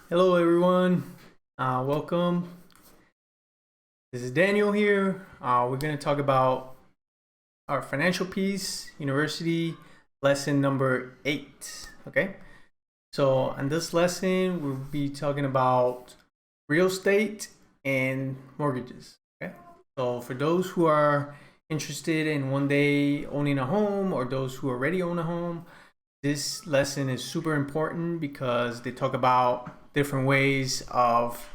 Hello everyone, welcome. This is Daniel here. We're going to talk about our financial piece, university lesson number 8. Okay, so in this lesson we'll be talking about real estate and mortgages. Okay, so for those who are interested in one day owning a home, or those who already own a home, this lesson is super important because they talk about different ways of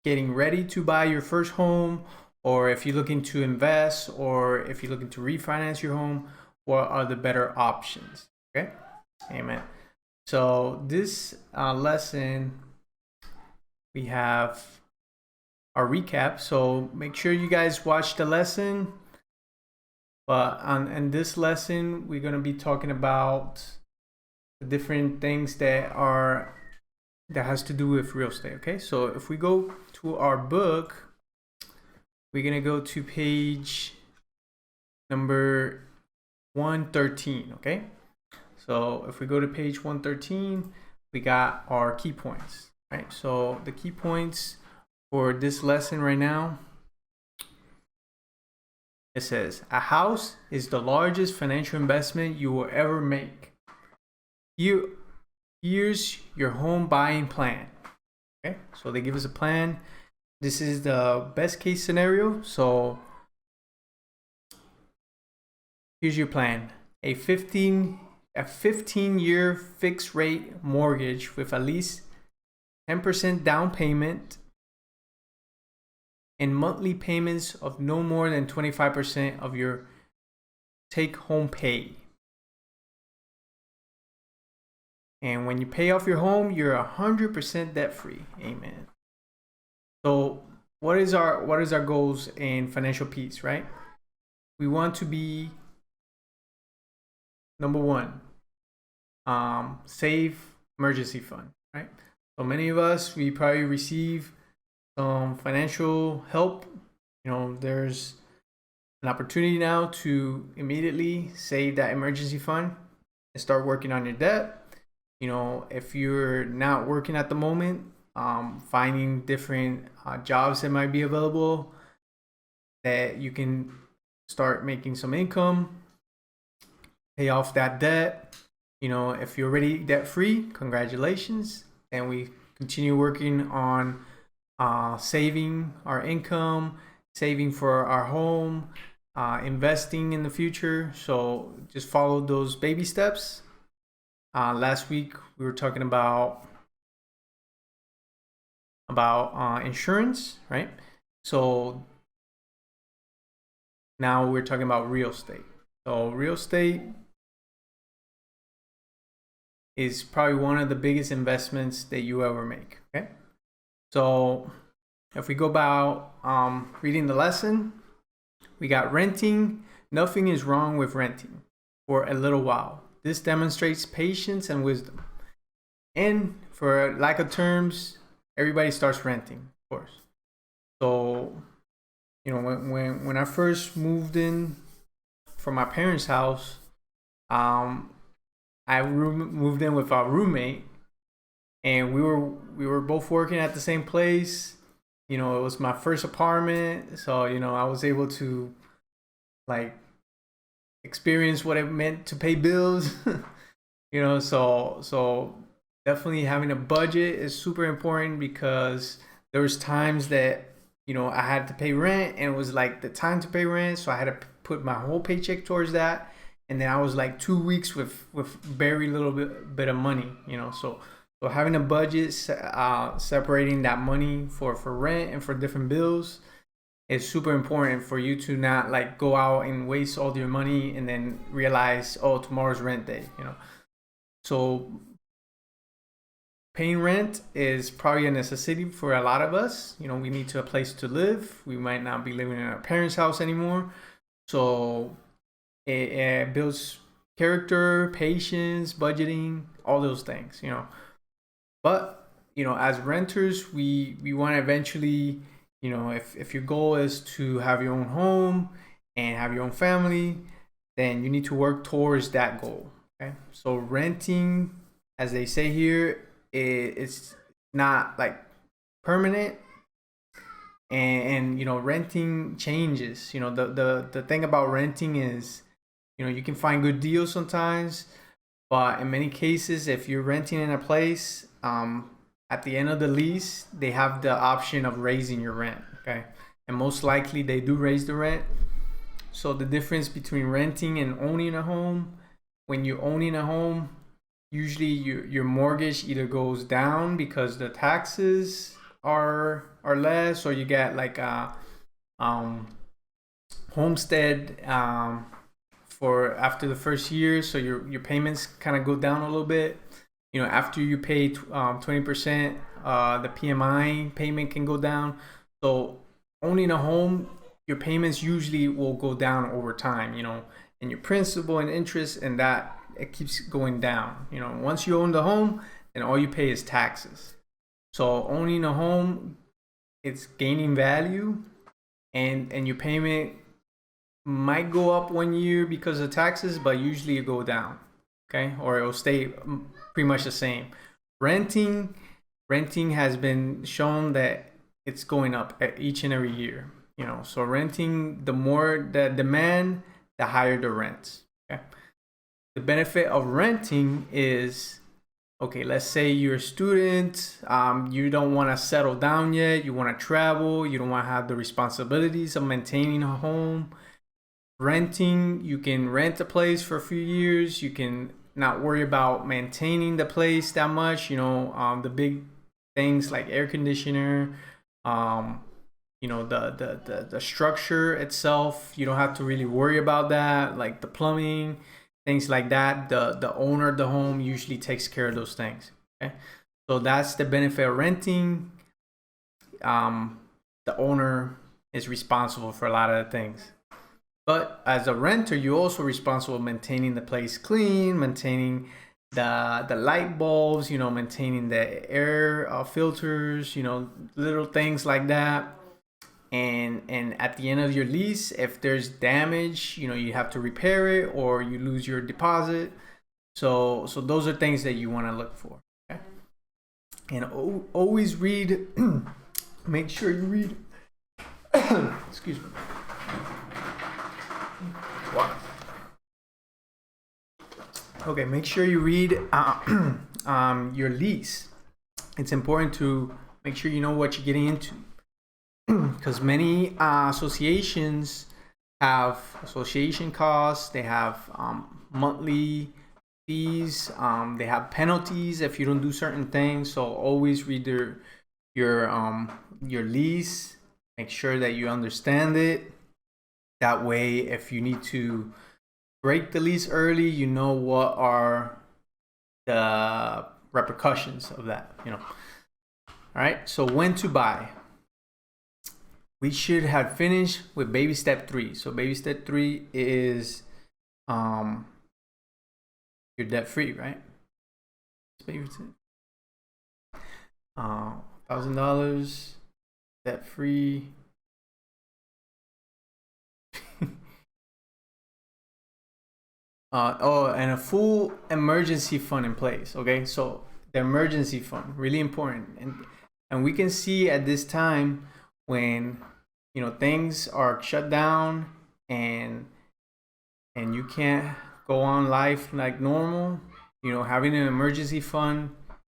getting ready to buy your first home, or if you're looking to invest, or if you're looking to refinance your home, what are the better options. Okay, amen. So this lesson, we have our recap, so make sure you guys watch the lesson. But in this lesson we're going to be talking about the different things that has to do with real estate. Okay, so if we go to our book, we're gonna go to page number 113. Okay, so if we go to page 113, we got our key points. Right, so the key points for this lesson right now, it says a house is the largest financial investment you will ever make. Here's your home buying plan. Okay, so they give us a plan. This is the best case scenario. So here's your plan: a 15-year fixed rate mortgage with at least 10% down payment and monthly payments of no more than 25% of your take home pay. And when you pay off your home, you're 100% debt free. Amen. So what is our goals in financial peace, right? We want to be, number one, save emergency fund, right? So many of us, we probably receive some financial help. There's an opportunity now to immediately save that emergency fund and start working on your debt. If you're not working at the moment, finding different jobs that might be available that you can start making some income, pay off that debt. If you're already debt free, congratulations. And we continue working on saving our income, saving for our home, investing in the future. So just follow those baby steps. Last week we were talking about insurance, right? So now we're talking about real estate. So real estate is probably one of the biggest investments that you ever make. Okay, so if we go about reading the lesson, we got renting. Nothing is wrong with renting for a little while. This demonstrates patience and wisdom. And for lack of terms, everybody starts renting, of course. So, when I first moved in from my parents' house, I moved in with our roommate, and we were both working at the same place. It was my first apartment, so I was able to experience what it meant to pay bills. So definitely having a budget is super important, because there was times that I had to pay rent, and it was like the time to pay rent, so I had to put my whole paycheck towards that, and then I was like 2 weeks with very little bit of money. So having a budget, separating that money for rent and for different bills is super important for you to not go out and waste all your money and then realize, oh, tomorrow's rent day. So paying rent is probably a necessity for a lot of us. We need a place to live. We might not be living in our parents' house anymore. So it builds character, patience, budgeting, all those things. But as renters, we want to eventually, if your goal is to have your own home and have your own family, then you need to work towards that goal. Okay, so renting, as they say here, it's not like permanent. And you know, renting changes. You know, the thing about renting is, you know, you can find good deals sometimes, but in many cases, if you're renting in a place, at the end of the lease, they have the option of raising your rent. Okay, and most likely they do raise the rent. So the difference between renting and owning a home, when you're owning a home, usually your mortgage either goes down because the taxes are less, or you get like a um, homestead for after the first year, so your payments kind of go down a little bit. You know, after you pay 20%, the PMI payment can go down. So owning a home, your payments usually will go down over time. You know, and your principal and interest, and that it keeps going down. You know, once you own the home, then all you pay is taxes. So owning a home, it's gaining value, and your payment might go up 1 year because of taxes, but usually it go down. Okay, or it will stay pretty much the same. Renting has been shown that it's going up each and every year. You know, so renting, the more the demand, the higher the rents. Okay, the benefit of renting is, okay, let's say you're a student, you don't want to settle down yet, you want to travel, you don't want to have the responsibilities of maintaining a home. Renting, you can rent a place for a few years, you can not worry about maintaining the place that much. You know, the big things like air conditioner, you know, the structure itself, you don't have to really worry about that, like the plumbing, things like that. The owner of the home usually takes care of those things. Okay, so that's the benefit of renting. The owner is responsible for a lot of the things, but as a renter, you're also responsible for maintaining the place clean, maintaining the light bulbs, you know, maintaining the air filters, you know, little things like that. And at the end of your lease, if there's damage, you know, you have to repair it, or you lose your deposit. So those are things that you want to look for. Okay, and always read. Make sure you read. Excuse me. Water. Okay, make sure you read your lease. It's important to make sure you know what you're getting into, because many associations have association costs, they have monthly fees, they have penalties if you don't do certain things. So always read your lease, make sure that you understand it. That way, if you need to break the lease early, you know what are the repercussions of that, you know. All right, so when to buy. We should have finished with baby step 3. So baby step 3 is you're debt free, right? Baby $1,000 debt free. And a full emergency fund in place. Okay, so the emergency fund, really important, and we can see at this time when, you know, things are shut down and you can't go on life like normal. You know, having an emergency fund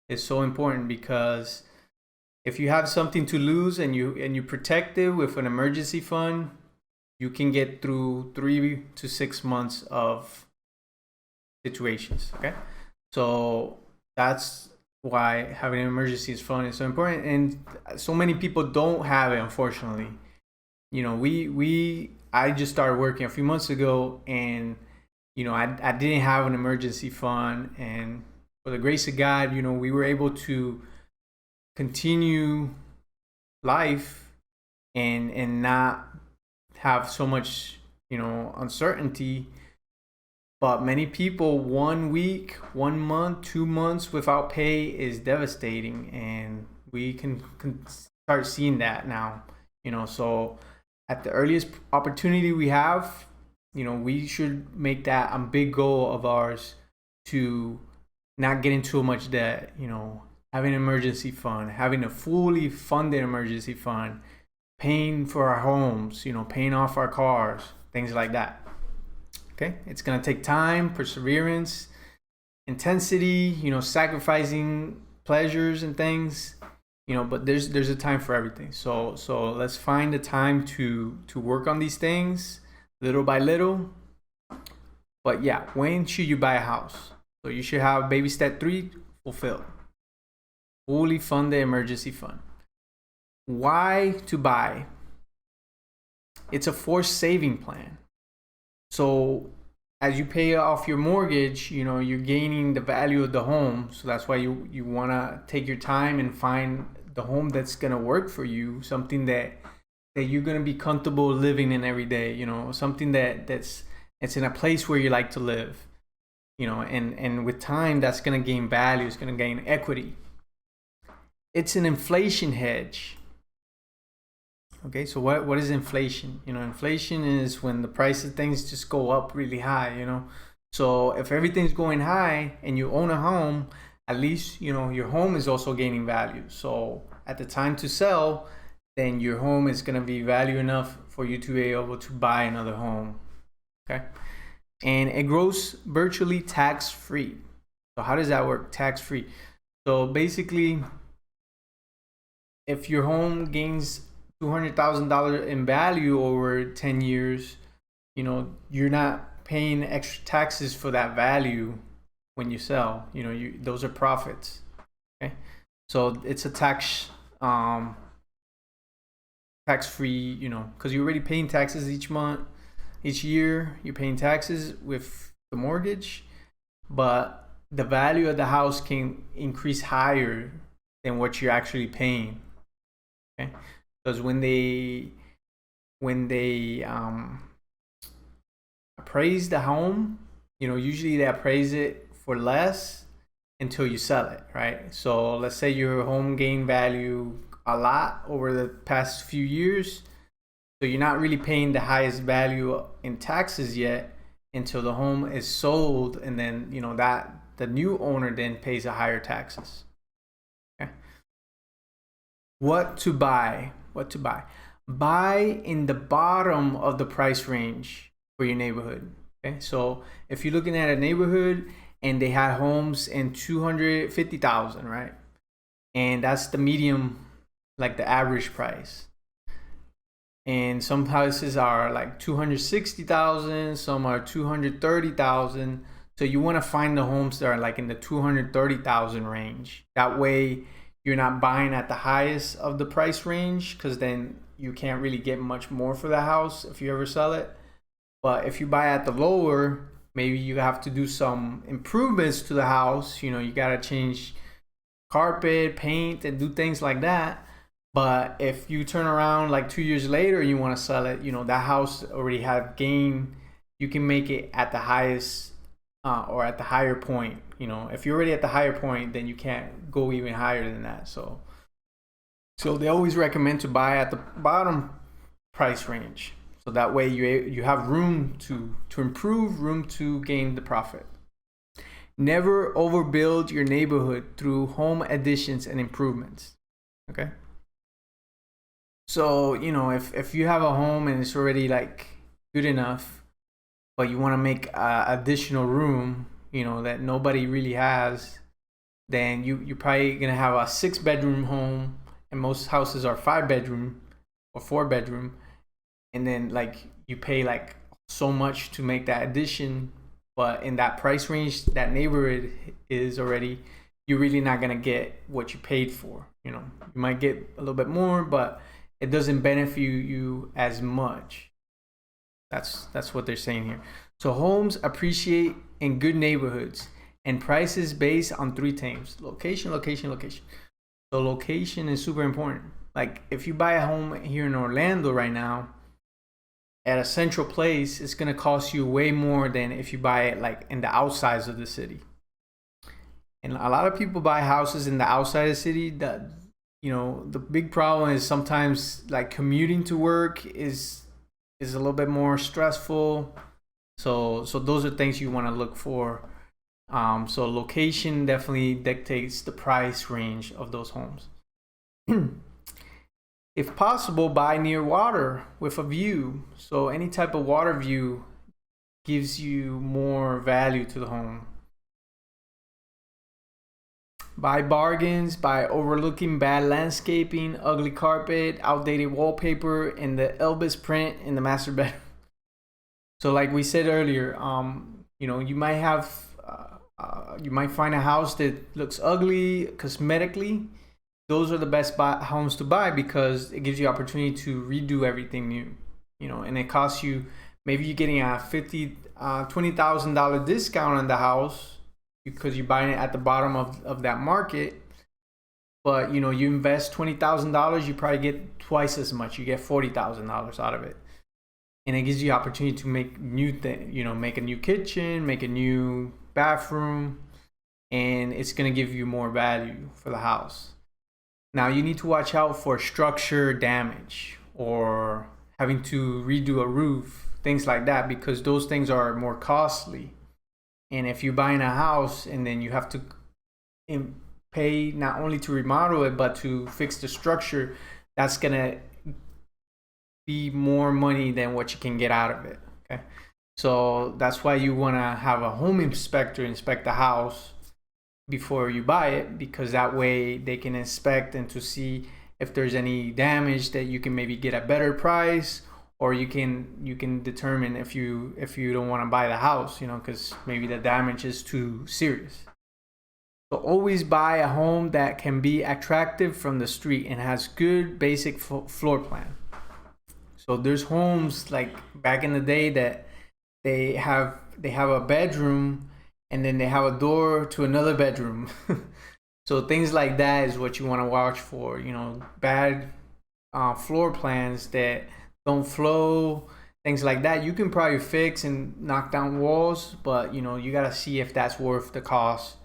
is so important, because if you have something to lose and you protect it with an emergency fund, you can get through 3 to 6 months of situations. Okay, so that's why having an emergency fund is so important, and so many people don't have it, unfortunately. You know, I just started working a few months ago, and you know, I didn't have an emergency fund, and for the grace of God, you know, we were able to continue life and not have so much, you know, uncertainty. But many people, 1 week, 1 month, 2 months without pay is devastating, and we can start seeing that now. You know, so at the earliest opportunity we have, you know, we should make that a big goal of ours to not get into too much debt. You know, having an emergency fund, having a fully funded emergency fund, paying for our homes, paying off our cars, things like that. Okay, it's gonna take time, perseverance, intensity, sacrificing pleasures and things, but there's a time for everything. So let's find the time to work on these things little by little. But yeah, when should you buy a house? So you should have baby step 3 fulfilled. Fully funded emergency fund. Why to buy? It's a forced saving plan. So as you pay off your mortgage, you're gaining the value of the home. So that's why you want to take your time and find the home that's going to work for you, something that you're going to be comfortable living in every day, something that's in a place where you like to live, and with time that's going to gain value, it's going to gain equity. It's an inflation hedge. Okay, so what is inflation? Inflation is when the price of things just go up really high, So if everything's going high and you own a home, at least, your home is also gaining value. So at the time to sell, then your home is going to be value enough for you to be able to buy another home. Okay, and it grows virtually tax-free. So how does that work? Tax-free. So basically, if your home gains $200,000 in value over 10 years, you're not paying extra taxes for that value when you sell. Those are profits. Okay, so it's a tax-free, because you're already paying taxes each year you're paying taxes with the mortgage, but the value of the house can increase higher than what you're actually paying. Okay, because when they appraise the home, usually they appraise it for less until you sell it, right? So let's say your home gained value a lot over the past few years, so you're not really paying the highest value in taxes yet until the home is sold, and then that the new owner then pays a higher taxes. Okay. What to buy? Buy in the bottom of the price range for your neighborhood. Okay, so if you're looking at a neighborhood and they had homes in 250,000, right? And that's the medium, like the average price. And some houses are like 260,000, some are 230,000. So you want to find the homes that are like in the 230,000 range. That way you're not buying at the highest of the price range, because then you can't really get much more for the house if you ever sell it. But if you buy at the lower, maybe you have to do some improvements to the house. You got to change carpet, paint, and do things like that. But if you turn around like 2 years later and you want to sell it, that house already had gain. You can make it at the highest or at the higher point. If you're already at the higher point, then you can't go even higher than that. So they always recommend to buy at the bottom price range. So that way you have room to improve, room to gain the profit. Never overbuild your neighborhood through home additions and improvements. Okay. So, if you have a home and it's already like good enough, but you want to make additional room, that nobody really has, then you're probably going to have a 6-bedroom home, and most houses are 5-bedroom or 4-bedroom. And then like you pay like so much to make that addition, but in that price range that neighborhood is already, you're really not going to get what you paid for. You might get a little bit more, but it doesn't benefit you as much. That's what they're saying here. So homes appreciate in good neighborhoods, and prices based on 3 things: location. So location is super important. Like if you buy a home here in Orlando right now at a central place, it's gonna cost you way more than if you buy it like in the outsides of the city. And a lot of people buy houses in the outside of the city that, the big problem is sometimes like commuting to work is a little bit more stressful. So those are things you want to look for So location definitely dictates the price range of those homes. If possible, buy near water with a view. So any type of water view gives you more value to the home. Buy bargains by overlooking bad landscaping, ugly carpet, outdated wallpaper, and the Elvis print in the master bedroom. So like we said earlier, you might have, you might find a house that looks ugly cosmetically. Those are the best homes to buy because it gives you opportunity to redo everything new, and it costs you, maybe you're getting a $20,000 discount on the house because you're buying it at the bottom of that market. But you invest $20,000, you probably get twice as much. You get $40,000 out of it. And it gives you opportunity to make new things, make a new kitchen, make a new bathroom, and it's going to give you more value for the house. Now you need to watch out for structure damage or having to redo a roof, things like that, because those things are more costly. And if you're buying a house and then you have to pay not only to remodel it, but to fix the structure, that's going to be more money than what you can get out of it. Okay. So that's why you want to have a home inspector inspect the house before you buy it, because that way they can inspect and to see if there's any damage that you can maybe get a better price, or you can determine if you don't want to buy the house, because maybe the damage is too serious. So always buy a home that can be attractive from the street and has good basic floor plan. So there's homes like back in the day that they have a bedroom and then they have a door to another bedroom. So things like that is what you want to watch for. Bad floor plans that don't flow, things like that. You can probably fix and knock down walls, but you gotta see if that's worth the cost.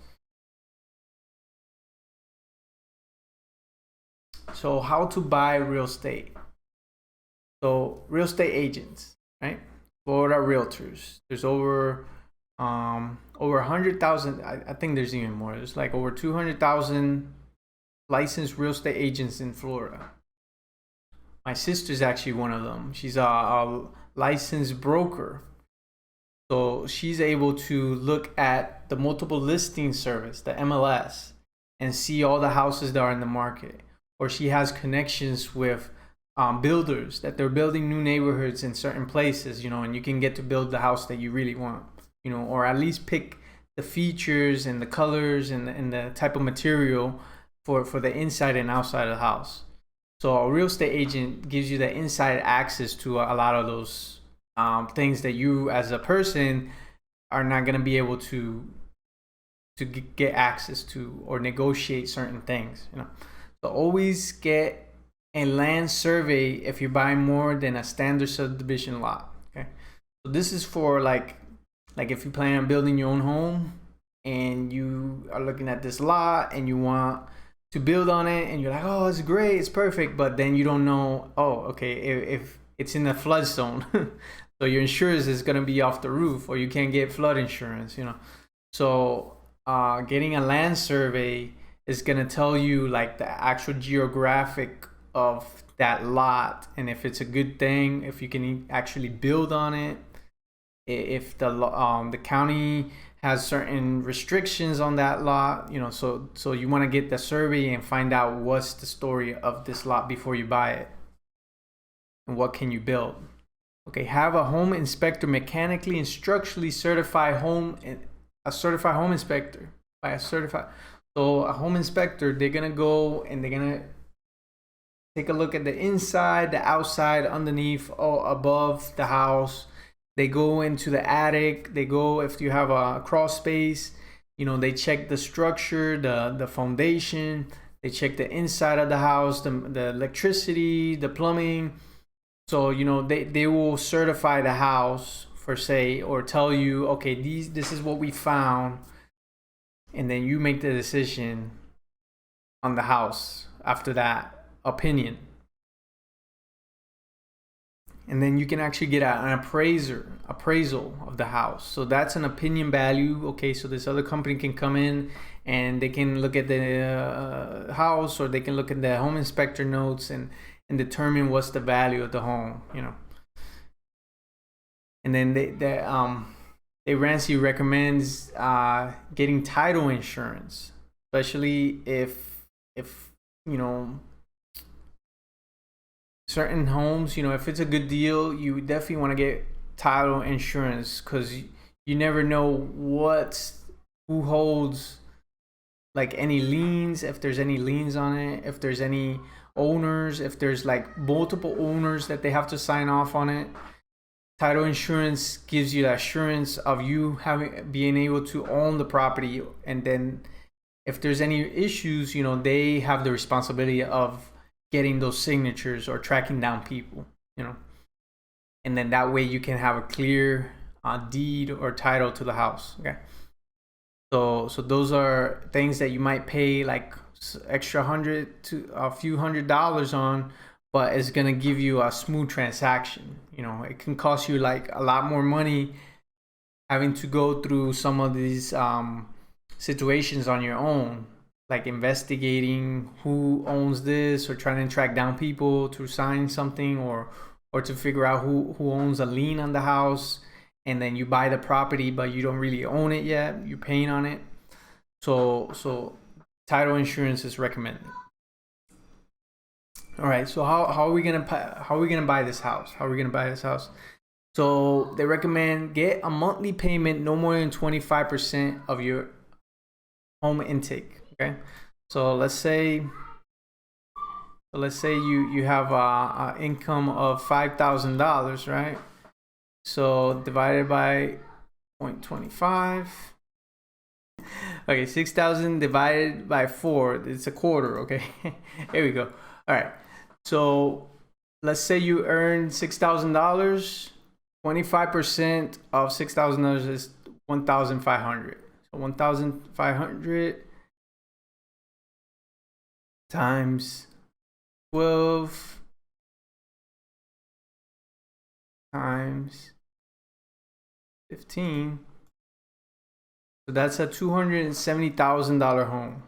So how to buy real estate? So real estate agents, right? Florida realtors. There's over 100,000. I think there's even more. There's like over 200,000 licensed real estate agents in Florida. My sister's actually one of them. She's a licensed broker. So she's able to look at the multiple listing service, the MLS, and see all the houses that are in the market. Or she has connections with builders that they're building new neighborhoods in certain places, and you can get to build the house that you really want, or at least pick the features and the colors and the type of material for the inside and outside of the house. So a real estate agent gives you the inside access to a lot of those things that you as a person are not going to be able to get access to or negotiate certain things. So always get a land survey if you're buying more than a standard subdivision lot. Okay, so this is for like if you plan on building your own home and you are looking at this lot and you want to build on it and you're like, oh, it's great, it's perfect, but then you don't know, oh, okay, if it's in a flood zone, so your insurance is going to be off the roof, or you can't get flood insurance. So getting a land survey is going to tell you like the actual geographic of that lot, and if it's a good thing, if you can actually build on it, if the county has certain restrictions on that lot, so you want to get the survey and find out what's the story of this lot before you buy it and what can you build. Okay, have a home inspector mechanically and structurally certified a certified home inspector by a certified. So a home inspector, they're gonna go and they're gonna take a look at the inside, the outside, underneath, above the house. They go into the attic. They go, if you have a crawl space, they check the structure, the foundation. They check the inside of the house, the electricity, the plumbing. So, they will certify the house for say, or tell you, okay, this is what we found. And then you make the decision on the house after that opinion. and then you can actually get an appraisal of the house. So that's an opinion value. Okay, so this other company can come in and they can look at the house, or they can look at the home inspector notes and determine what's the value of the home, you know. And then Ramsey recommends getting title insurance, especially if you know, certain homes, you know, if it's a good deal, you definitely want to get title insurance, because you never know who holds like any liens, if there's any liens on it, if there's any owners, if there's like multiple owners that they have to sign off on it. Title insurance gives you the assurance of you being able to own the property, and then if there's any issues, you know, they have the responsibility of getting those signatures or tracking down people, you know, and then that way you can have a clear deed or title to the house. Okay, so those are things that you might pay like extra $100 to a few $100s on, but it's gonna give you a smooth transaction. You know, it can cost you like a lot more money having to go through some of these situations on your own, like investigating who owns this, or trying to track down people to sign something, or to figure out who owns a lien on the house, and then you buy the property but you don't really own it yet, you're paying on it. So title insurance is recommended. All right, so how are we gonna buy this house? So they recommend get a monthly payment no more than 25% of your home intake. Okay, so let's say you have a income of $5,000, right? So divided by 0.25. Okay, 6,000 divided by 4. It's a quarter. Okay, here we go. All right, so let's say you earn $6,000. 25% of $6,000 is $1,500. So 1,500 times 12 times 15. So that's a $270,000 home.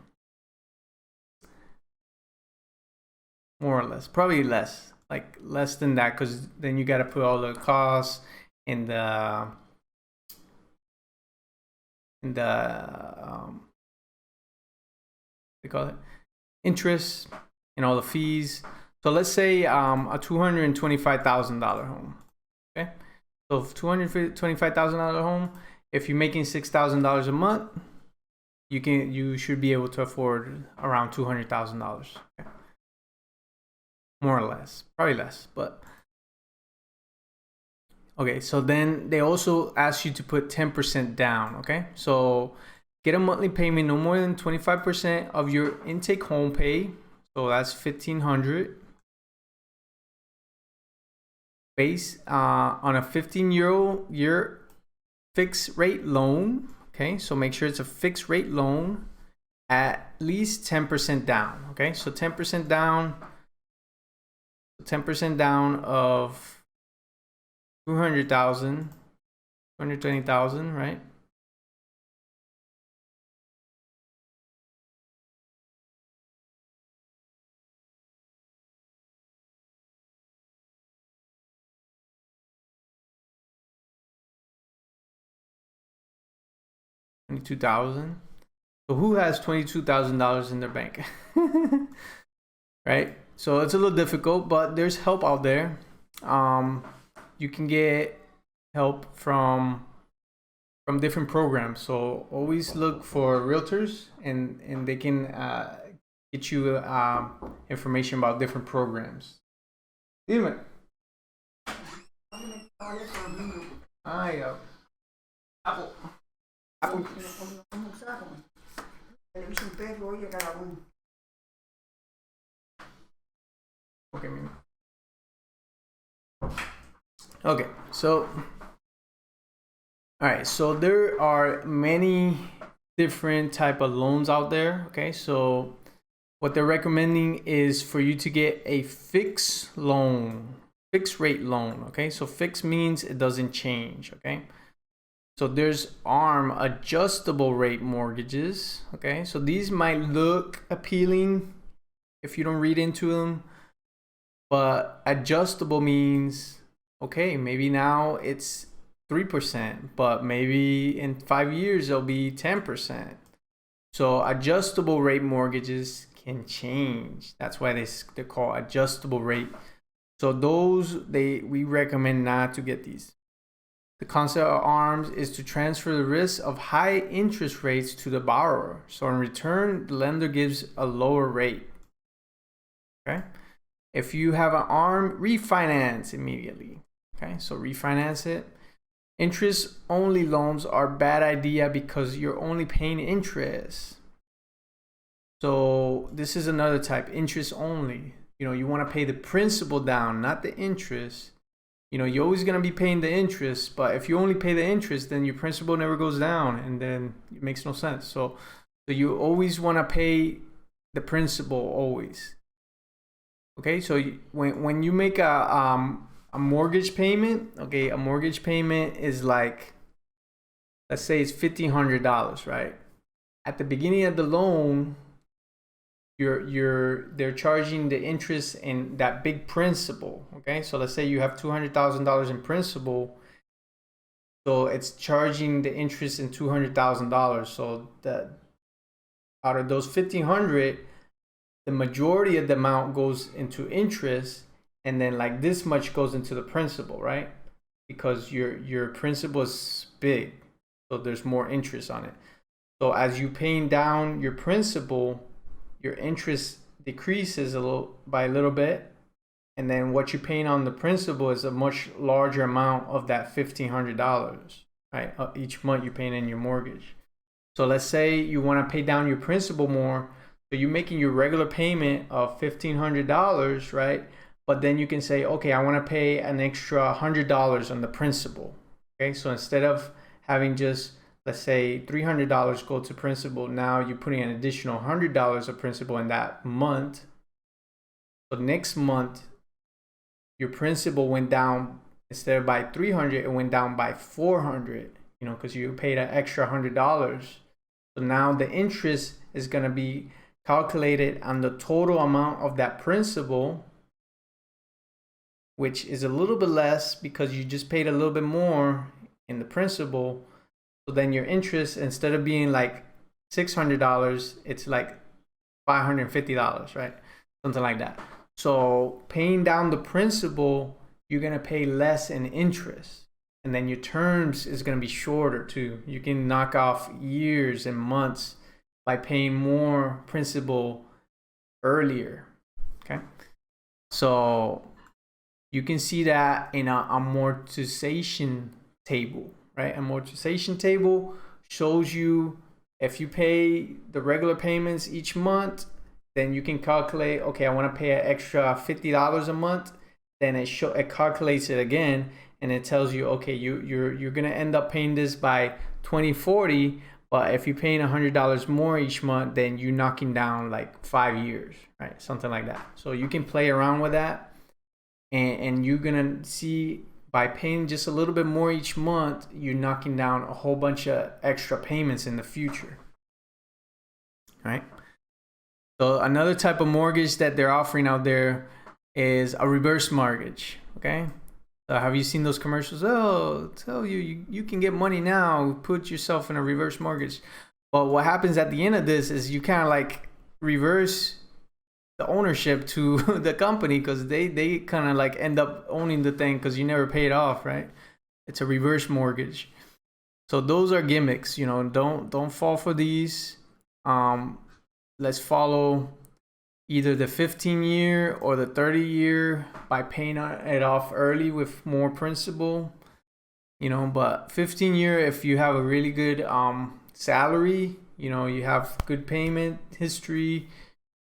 More or less, probably less, like less than that, because then you got to put all the costs in the they call it interest and all the fees. So let's say a $225,000 home. Okay, so $225,000 home, if you're making $6,000 a month, you should be able to afford around $200,000. Okay? More or less, probably less, but okay. So then they also ask you to put 10% down. Okay, so get a monthly payment no more than 25% of your intake home pay. So that's $1,500. Based on a 15-year fixed rate loan. Okay, so make sure it's a fixed rate loan, at least 10% down. Okay, so 10% down. 10% down of 200,000, 220,000, right? $22,000. So who has $22,000 in their bank? Right? So it's a little difficult, but there's help out there. You can get help from different programs. So always look for realtors, and they can get you information about different programs. Dime. Ay, Apple. Okay, so all right, so there are many different type of loans out there. Okay, so what they're recommending is for you to get a fixed fixed rate loan. Okay, so fixed means it doesn't change. Okay, so there's ARM, adjustable rate mortgages. Okay, so these might look appealing if you don't read into them, but adjustable means, okay, maybe now it's 3%, but maybe in 5 years it'll be 10%. So adjustable rate mortgages can change. That's why they're called adjustable rate. So those, we recommend not to get these. The concept of ARMs is to transfer the risk of high interest rates to the borrower. So in return, the lender gives a lower rate. Okay. If you have an ARM, refinance immediately. Okay, so refinance it. Interest only loans are a bad idea because you're only paying interest. So this is another type, interest only. You know, you want to pay the principal down, not the interest. You know, you're always going to be paying the interest, but if you only pay the interest, then your principal never goes down, and then it makes no sense. So you always want to pay the principal always. Okay, so when you make a mortgage payment, okay, a mortgage payment is like, let's say it's $1,500, right? At the beginning of the loan, they're charging the interest in that big principal. Okay, so let's say you have $200,000 in principal, so it's charging the interest in $200,000. So that out of those $1,500, the majority of the amount goes into interest, and then like this much goes into the principal, right? Because your principal is big, so there's more interest on it. So as you paying down your principal, your interest decreases by a little bit, and then what you're paying on the principal is a much larger amount of that $1,500, right? Each month you're paying in your mortgage. So let's say you want to pay down your principal more, so you're making your regular payment of $1,500, right? But then you can say, okay, I want to pay an extra $100 on the principal. Okay, so instead of having just, let's say, $300 go to principal, now you're putting an additional $100 of principal in that month. So next month, your principal went down, instead of by $300, it went down by $400. You know, because you paid an extra $100. So now the interest is going to be calculated on the total amount of that principal, which is a little bit less because you just paid a little bit more in the principal. So then your interest, instead of being like $600, it's like $550, right? Something like that. So paying down the principal, you're going to pay less in interest. And then your terms is going to be shorter too. You can knock off years and months by paying more principal earlier. Okay. So you can see that in an amortization table, right? Amortization table shows you if you pay the regular payments each month, then you can calculate, okay, I want to pay an extra $50 a month. Then it calculates it again, and it tells you, okay, you're gonna end up paying this by 2040. But if you're paying $100 more each month, then you're knocking down like 5 years, right? Something like that. So you can play around with that, and you're gonna see by paying just a little bit more each month, you're knocking down a whole bunch of extra payments in the future, right? So another type of mortgage that they're offering out there is a reverse mortgage. Okay, so have you seen those commercials? Oh, tell you can get money now, put yourself in a reverse mortgage. But what happens at the end of this is you kind of like reverse the ownership to the company, because they kind of like end up owning the thing because you never pay it off, right? It's a reverse mortgage. So those are gimmicks, you know. Don't fall for these. Let's follow either the 15-year or the 30-year by paying it off early with more principal, you know. But 15-year, if you have a really good salary, you know, you have good payment history,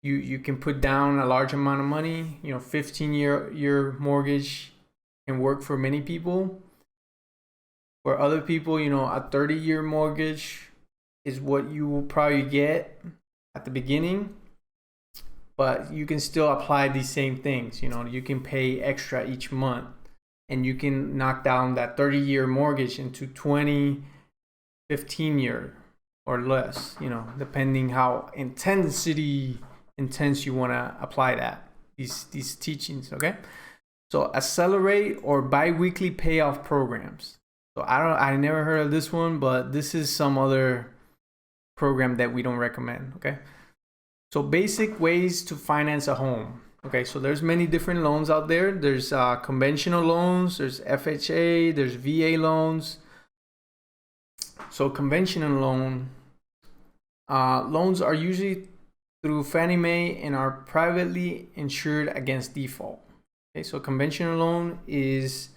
you can put down a large amount of money. You know, 15-year mortgage can work for many people. For other people, you know, a 30-year mortgage is what you will probably get at the beginning. but you can still apply these same things. You know, you can pay extra each month, and you can knock down that 30-year mortgage into 20, 15-year or less, you know, depending how intense you want to apply that, these teachings, okay? So accelerate or bi-weekly payoff programs. So I never heard of this one, but this is some other program that we don't recommend, okay? So basic ways to finance a home. Okay, so there's many different loans out there. There's conventional loans, there's FHA, there's VA loans. So conventional loans are usually through Fannie Mae and are privately insured against default. Okay, so conventional loan is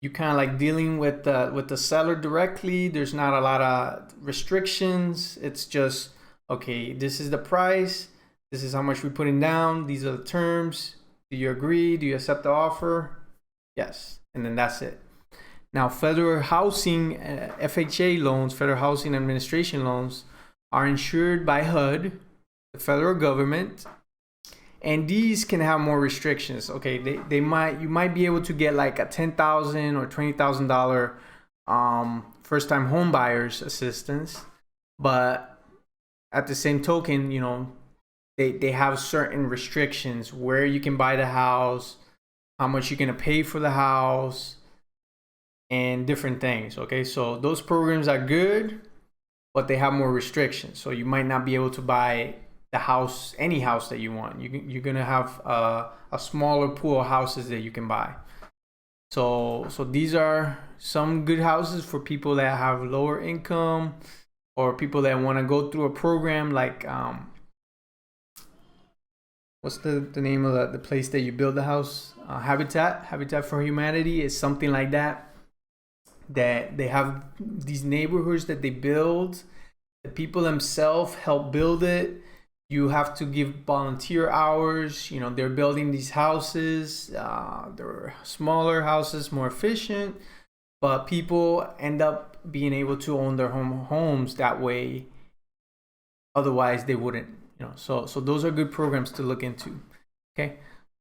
you kind of like dealing with the seller directly. There's not a lot of restrictions. It's just, okay, this is the price. This is how much we're putting down. These are the terms. Do you agree? Do you accept the offer? Yes. And then that's it. Now, federal housing, FHA loans, Federal Housing Administration loans, are insured by HUD, the federal government, and these can have more restrictions. Okay, you might be able to get like a $10,000 or $20,000 first-time home buyers assistance, but at the same token, you know, they have certain restrictions where you can buy the house, how much you're gonna pay for the house, and different things. Okay, so those programs are good, but they have more restrictions. So you might not be able to buy the house, any house that you want. You're gonna have a smaller pool of houses that you can buy. So these are some good houses for people that have lower income or people that want to go through a program like what's the name of the place that you build the house? Habitat for Humanity is something like that. That they have these neighborhoods that they build. The people themselves help build it. You have to give volunteer hours. You know, they're building these houses. They're smaller houses, more efficient, but people end up being able to own their homes that way. Otherwise, they wouldn't. You know, so those are good programs to look into. Okay.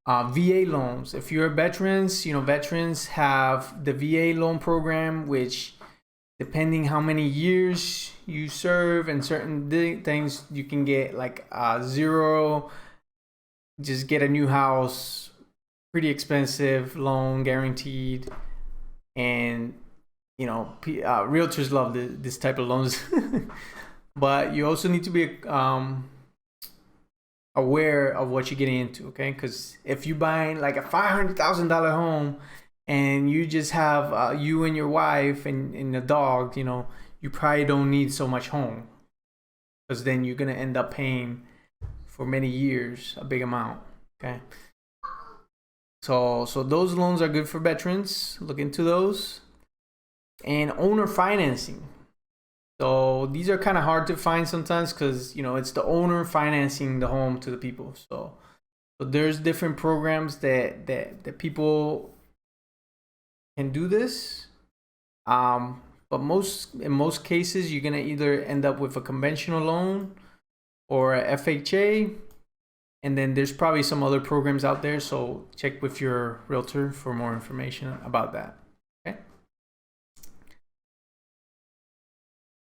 VA loans. If you're veterans, you know, veterans have the VA loan program, which depending how many years you serve and certain things, you can get like zero, just get a new house, pretty expensive loan, guaranteed. And, you know, realtors love this type of loans. But you also need to be aware of what you're getting into, okay? Because if you're buying like a $500,000 home and you just have you and your wife and a dog, you know, you probably don't need so much home, because then you're gonna end up paying for many years a big amount. Okay, so those loans are good for veterans. Look into those. And owner financing. So these are kind of hard to find sometimes because, you know, it's the owner financing the home to the people. So there's different programs that people can do this. But in most cases, you're gonna either end up with a conventional loan or a FHA, and then there's probably some other programs out there. So check with your realtor for more information about that. Okay.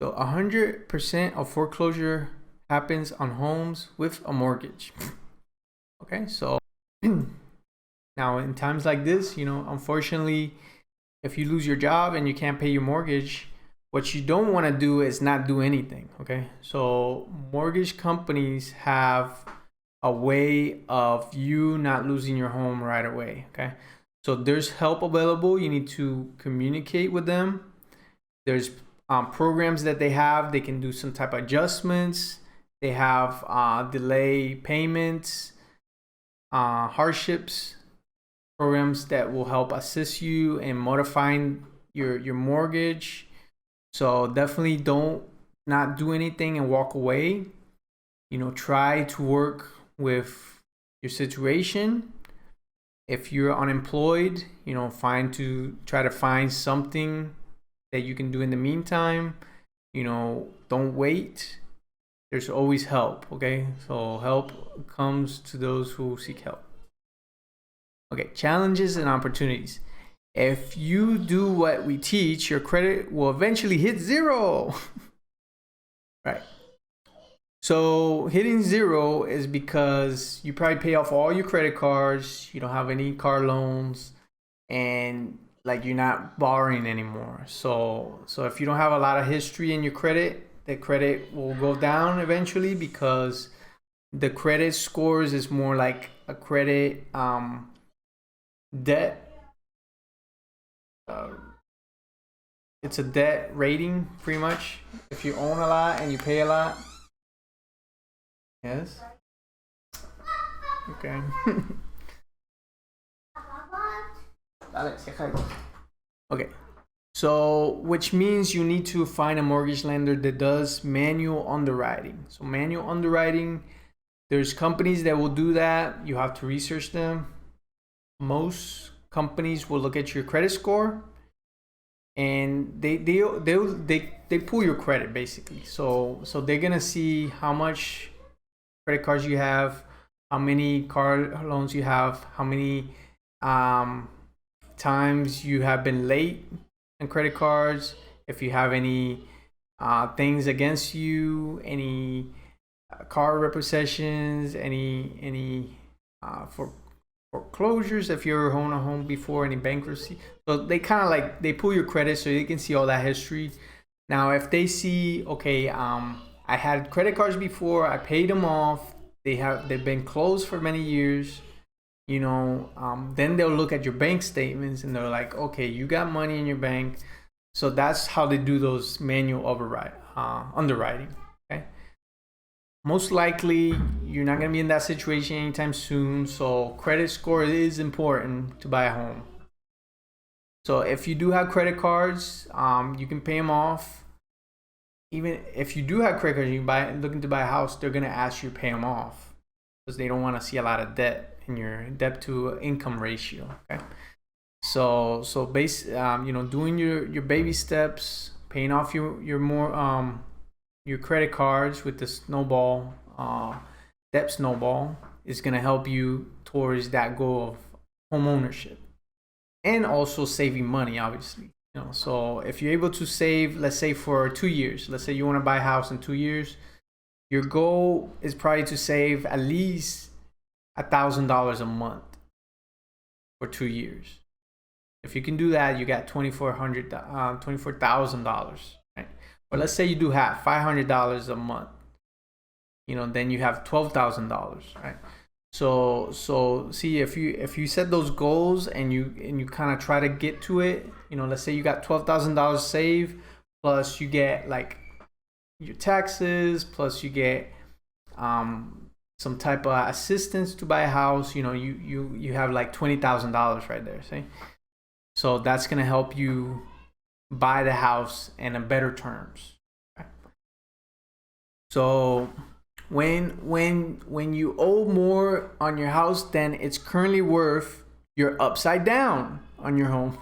So 100% of foreclosure happens on homes with a mortgage. Okay, so now in times like this, you know, unfortunately, if you lose your job and you can't pay your mortgage, what you don't want to do is not do anything. Okay, so mortgage companies have a way of you not losing your home right away. Okay, so there's help available. You need to communicate with them. There's programs that they have. They can do some type of adjustments. They have delay payments, hardships programs that will help assist you in modifying your mortgage. So definitely don't not do anything and walk away. You know, try to work with your situation. If you're unemployed, you know, try to find something that you can do in the meantime. You know, don't wait. there's always help. Okay, so help comes to those who seek help. Okay, challenges and opportunities. If you do what we teach, your credit will eventually hit zero. Right. So hitting zero is because you probably pay off all your credit cards, you don't have any car loans, and like you're not borrowing anymore. So if you don't have a lot of history in your credit, the credit will go down eventually, because the credit scores is more like a credit debt. It's a debt rating, pretty much. If you own a lot and you pay a lot. Yes. Okay. Okay. So, which means you need to find a mortgage lender that does manual underwriting. So, manual underwriting, there's companies that will do that. You have to research them. Most companies will look at your credit score, and they pull your credit basically. So they're gonna see how much credit cards you have, how many car loans you have, how many times you have been late on credit cards, if you have any things against you, any car repossessions, any for foreclosures if you're owned a home before, any bankruptcy. So they kind of like, they pull your credit so they can see all that history. Now if they see, okay, I had credit cards before, I paid them off, they've been closed for many years, you know, then they'll look at your bank statements and they're like, okay, you got money in your bank. So that's how they do those manual underwriting. Okay. Most likely, you're not going to be in that situation anytime soon. So credit score is important to buy a home. So if you do have credit cards, you can pay them off. Even if you do have credit cards, you're looking to buy a house, they're going to ask you to pay them off, because they don't want to see a lot of debt in your debt to income ratio. Okay. So you know, doing your baby steps, paying off your credit cards with the snowball, debt snowball, is going to help you towards that goal of home ownership, and also saving money, obviously. You know, so if you're able to save, let's say for 2 years, let's say you want to buy a house in 2 years, your goal is probably to save at least $1,000 a month for 2 years. If you can do that, you got $24,000, right? But let's say you do have $500 a month, you know, then you have $12,000, right? So see, if you set those goals and you kind of try to get to it, you know, let's say you got $12,000 saved, plus you get like your taxes, plus you get some type of assistance to buy a house, you know, you have like $20,000 right there, see? So that's gonna help you buy the house in a better terms. Okay. So when you owe more on your house than it's currently worth, you're upside down on your home.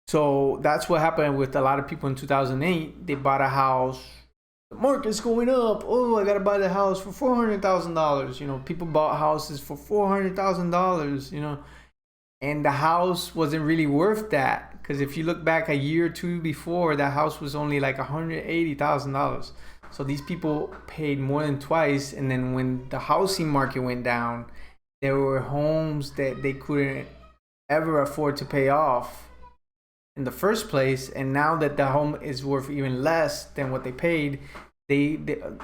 So that's what happened with a lot of people in 2008. They bought a house, the market's going up, oh, I gotta buy the house for $400,000. You know, people bought houses for $400,000, you know, and the house wasn't really worth that, because if you look back a year or two before, that house was only like $180,000. So these people paid more than twice. And then when the housing market went down, there were homes that they couldn't ever afford to pay off in the first place. And now that the home is worth even less than what they paid, a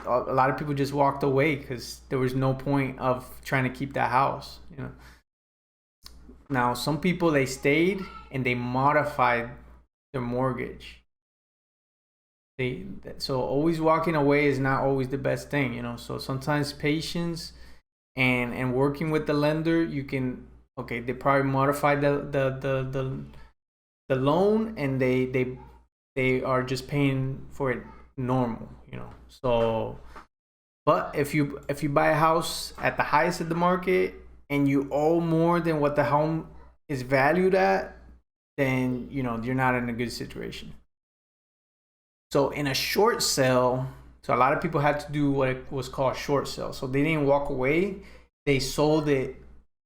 lot of people just walked away, because there was no point of trying to keep that house, you know. Now, some people, they stayed and they modified their mortgage. So always walking away is not always the best thing, you know. So sometimes patience and working with the lender, you can, okay, they probably modified the loan, and they are just paying for it normal, you know. So, but if you buy a house at the highest of the market and you owe more than what the home is valued at, then, you know, you're not in a good situation. So in a short sale, So a lot of people had to do what was called a short sale. So they didn't walk away. They sold it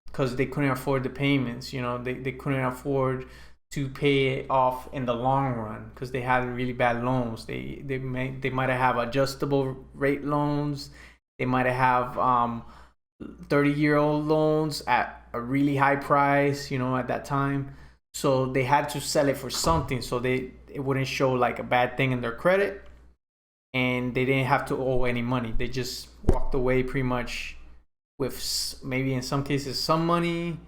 because they couldn't afford the payments. They couldn't afford to pay it off in the long run because they had really bad loans. They might have adjustable rate loans. They might have 30-year-old loans at a really high price, at that time. So they had to sell it for something so it wouldn't show like a bad thing in their credit, and they didn't have to owe any money. They just walked away pretty much with maybe in some cases some money,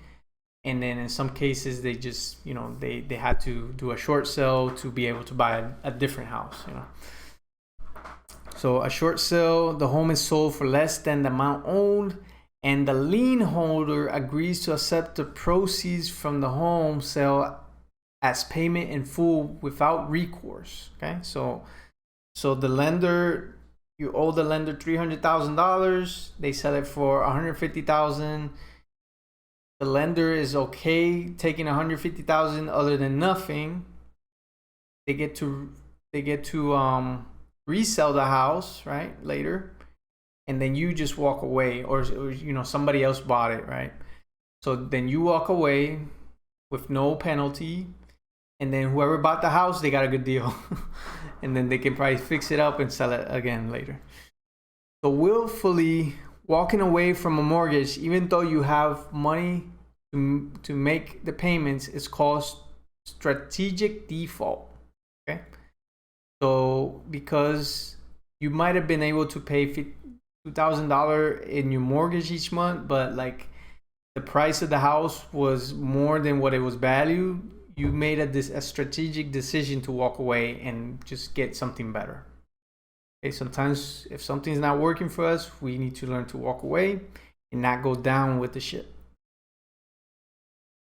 and then in some cases they just they had to do a short sale to be able to buy a different house. So a short sale, the home is sold for less than the amount owed, and the lien holder agrees to accept the proceeds from the home sale as payment in full without recourse. Okay, so the lender, you owe the lender $300,000. They sell it for $150,000. The lender is okay taking $150,000 other than nothing. They get to resell the house, right, later, and then you just walk away, or somebody else bought it, right? So then you walk away with no penalty, and then whoever bought the house, they got a good deal. And then they can probably fix it up and sell it again later. So willfully walking away from a mortgage, even though you have money to make the payments, is called strategic default. Okay, so because you might have been able to pay $2,000 in your mortgage each month, but like the price of the house was more than what it was valued, you made a strategic decision to walk away and just get something better. Okay, sometimes if something's not working for us, we need to learn to walk away and not go down with the ship.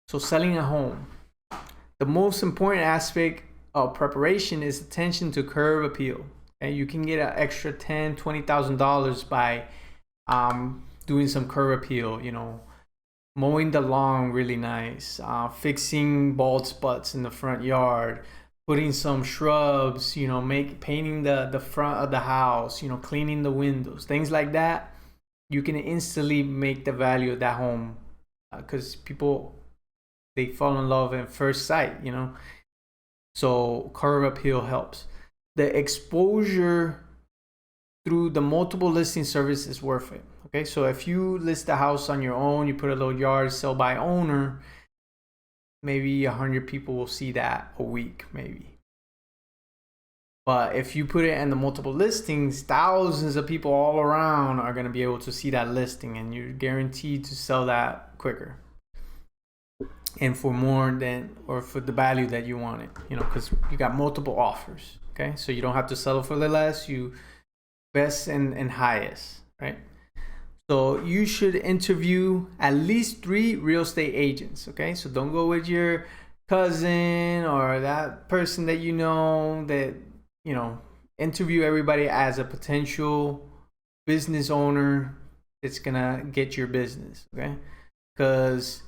So selling a home, the most important aspect of preparation is attention to curb appeal. Okay, you can get an extra $10,000, $20,000 by doing some curb appeal. Mowing the lawn really nice, fixing bald spots in the front yard, putting some shrubs, painting the front of the house, cleaning the windows, things like that. You can instantly make the value of that home, because people, they fall in love at first sight, So curb appeal helps. The exposure through the multiple listing service is worth it. Okay, so if you list the house on your own, you put a little yard, sell by owner, maybe 100 people will see that a week, maybe. But if you put it in the multiple listings, thousands of people all around are going to be able to see that listing, and you're guaranteed to sell that quicker and for more than, or for the value that you want it, because you got multiple offers. Okay, so you don't have to settle for the less, you best and highest, right? So you should interview at least 3 real estate agents. Okay, so don't go with your cousin or that person that that interview everybody as a potential business owner that's gonna get your business. Okay, because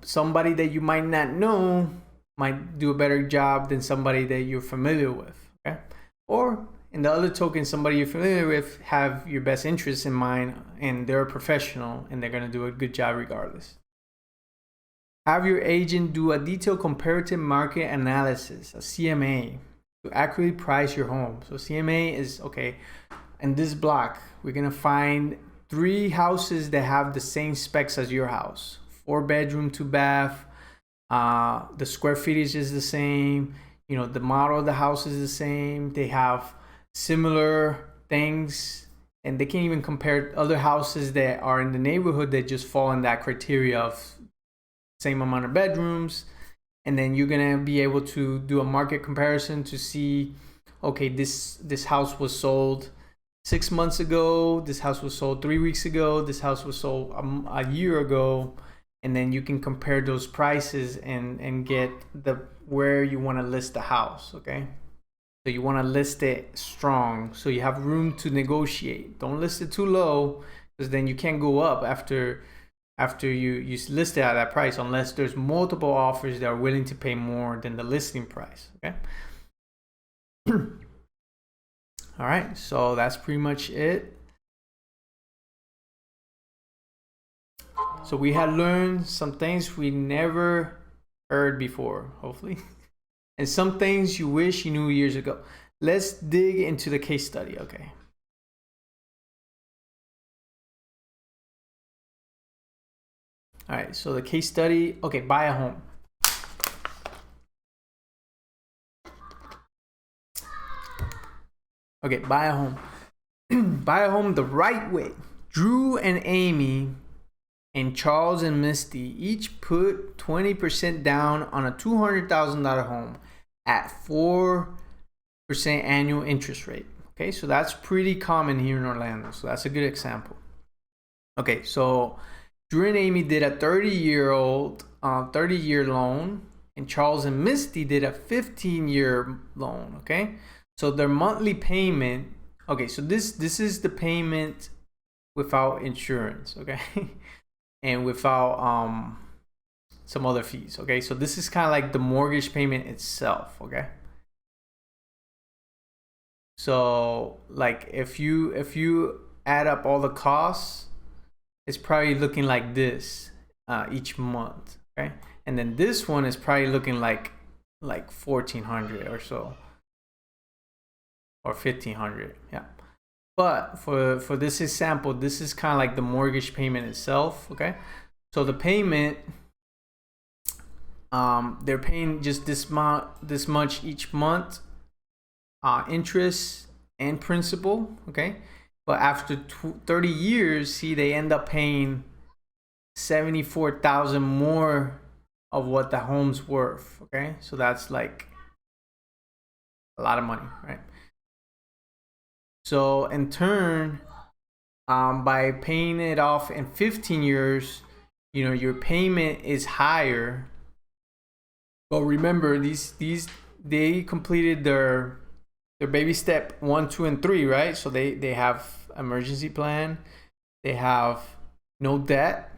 somebody that you might not know might do a better job than somebody that you're familiar with. Okay, or in the other token, somebody you're familiar with have your best interests in mind, and they're a professional and they're going to do a good job regardless. Have your agent do a detailed comparative market analysis, a CMA, to accurately price your home. So CMA is, okay, in this block, we're going to find 3 houses that have the same specs as your house. 4 bedroom, 2 bath. The square footage is the same. The model of the house is the same. They have similar things, and they can even compare other houses that are in the neighborhood that just fall in that criteria of same amount of bedrooms. And then you're gonna be able to do a market comparison to see, okay, this house was sold 6 months ago, this house was sold 3 weeks ago, this house was sold a year ago, and then you can compare those prices and get where you want to list the house. Okay, so you want to list it strong, so you have room to negotiate. Don't list it too low, because then you can't go up after you list it at that price, unless there's multiple offers that are willing to pay more than the listing price. Okay. All right, so that's pretty much it. So we had learned some things we never heard before, hopefully, and some things you wish you knew years ago. Let's dig into the case study, okay? All right, so the case study, okay, buy a home. Okay, buy a home. Buy a home the right way. Drew and Amy and Charles and Misty each put 20% down on a $200,000 home at 4% annual interest rate. Okay, so that's pretty common here in Orlando. So that's a good example. Okay, so Drew and Amy did a 30-year loan, and Charles and Misty did a 15-year loan. Okay, so their monthly payment. Okay, so this is the payment without insurance. Okay. And without some other fees. Okay, so this is kind of like the mortgage payment itself. Okay, so like if you add up all the costs, it's probably looking like this each month. Okay, and then this one is probably looking like $1,400 or so, or $1,500. Yeah. But for this example, this is kind of like the mortgage payment itself. Okay, so the payment, they're paying just this much each month, interest and principal. Okay, but after 30 years, see, they end up paying $74,000 more of what the home's worth. Okay, so that's like a lot of money, right? So in turn, by paying it off in 15 years, you know, your payment is higher. But remember, they completed their baby step 1, 2, and 3, right? So they have emergency plan, they have no debt,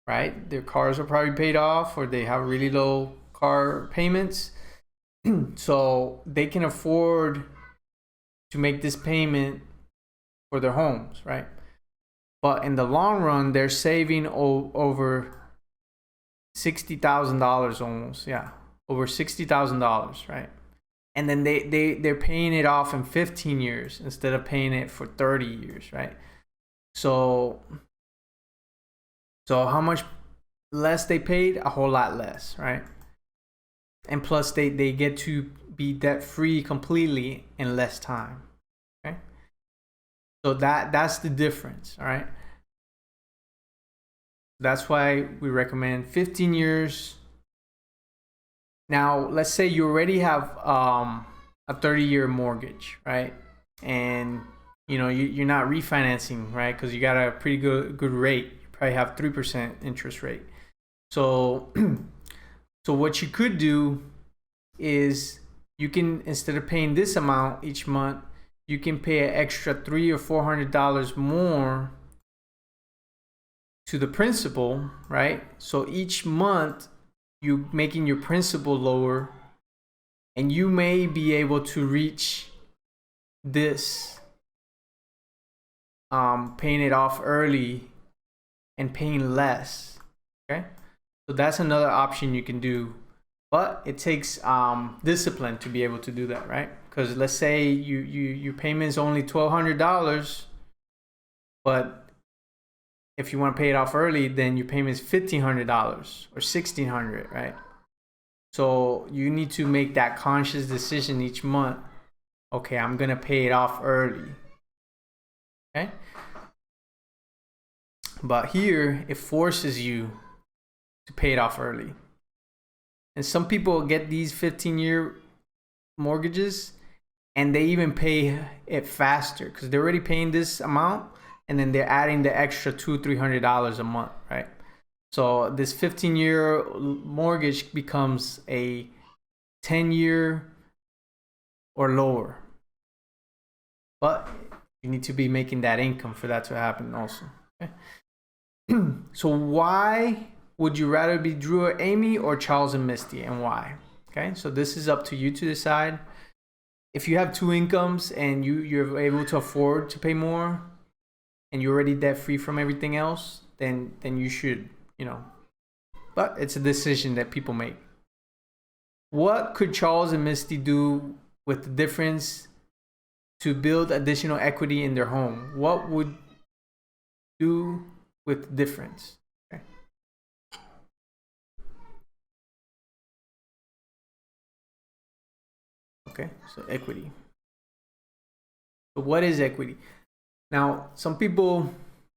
right? Their cars are probably paid off, or they have really low car payments, so they can afford to make this payment for their homes, right? But in the long run, they're saving over $60,000 almost, yeah, over $60,000, right? And then they're paying it off in 15 years instead of paying it for 30 years, right? So how much less they paid? A whole lot less, right? And plus they get to be debt free completely in less time. Okay, so that's the difference. All right, that's why we recommend 15 years. Now let's say you already have a 30-year mortgage, right? And you know you're not refinancing, right? Because you got a pretty good rate. You probably have 3% interest rate. So so what you could do is you can, instead of paying this amount each month, you can pay an extra $300 or $400 more to the principal, right? So each month you making your principal lower, and you may be able to reach this paying it off early and paying less. Okay, so that's another option you can do. But it takes discipline to be able to do that, right? Because let's say your payment is only $1,200, but if you want to pay it off early, then your payment is $1,500 or $1,600, right? So you need to make that conscious decision each month. Okay, I'm gonna pay it off early. Okay, but here it forces you to pay it off early. And some people get these 15-year mortgages and they even pay it faster because they're already paying this amount, and then they're adding the extra $200-300 a month, right? So this 15-year mortgage becomes a 10-year or lower. But you need to be making that income for that to happen also. Okay? So why would you rather be Drew or Amy or Charles and Misty, and why? Okay, so this is up to you to decide. if you have two incomes and you're able to afford to pay more and you're already debt free from everything else, then you should, but it's a decision that people make. What could Charles and Misty do with the difference to build additional equity in their home? What would do with the difference? Okay, so equity. So what is equity? Now, some people,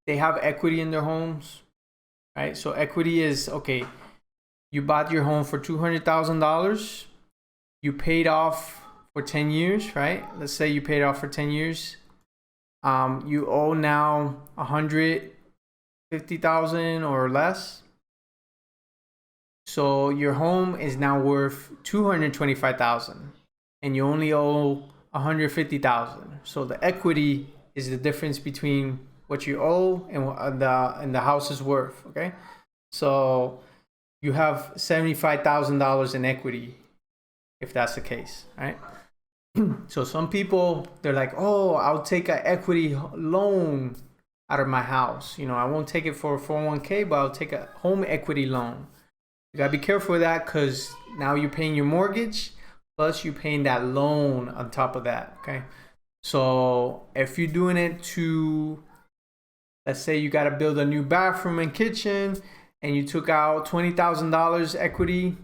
they have equity in their homes, right? So equity is, okay, you bought your home for $200,000. You paid off for 10 years, right? Let's say you paid off for 10 years. You owe now $150,000 or less. So your home is now worth $225,000 and you only owe $150,000. So the equity is the difference between what you owe and the house is worth. Okay, so you have $75,000 in equity if that's the case, right? So some people, they're like, oh, I'll take an equity loan out of my house. I won't take it for a 401k, but I'll take a home equity loan. You gotta be careful with that because now you're paying your mortgage plus you're paying that loan on top of that. Okay, so if you're doing it to, let's say you got to build a new bathroom and kitchen and you took out $20,000 equity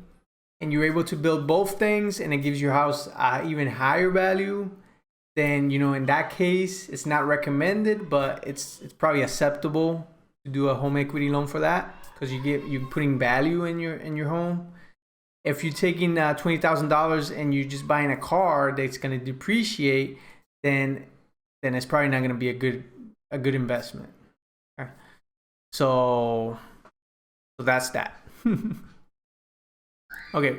and you're able to build both things and it gives your house even higher value, then in that case it's not recommended, but it's probably acceptable to do a home equity loan for that because you're putting value in your home. If you're taking $20,000 and you're just buying a car that's going to depreciate, then it's probably not going to be a good investment. Okay. So that's that. Okay.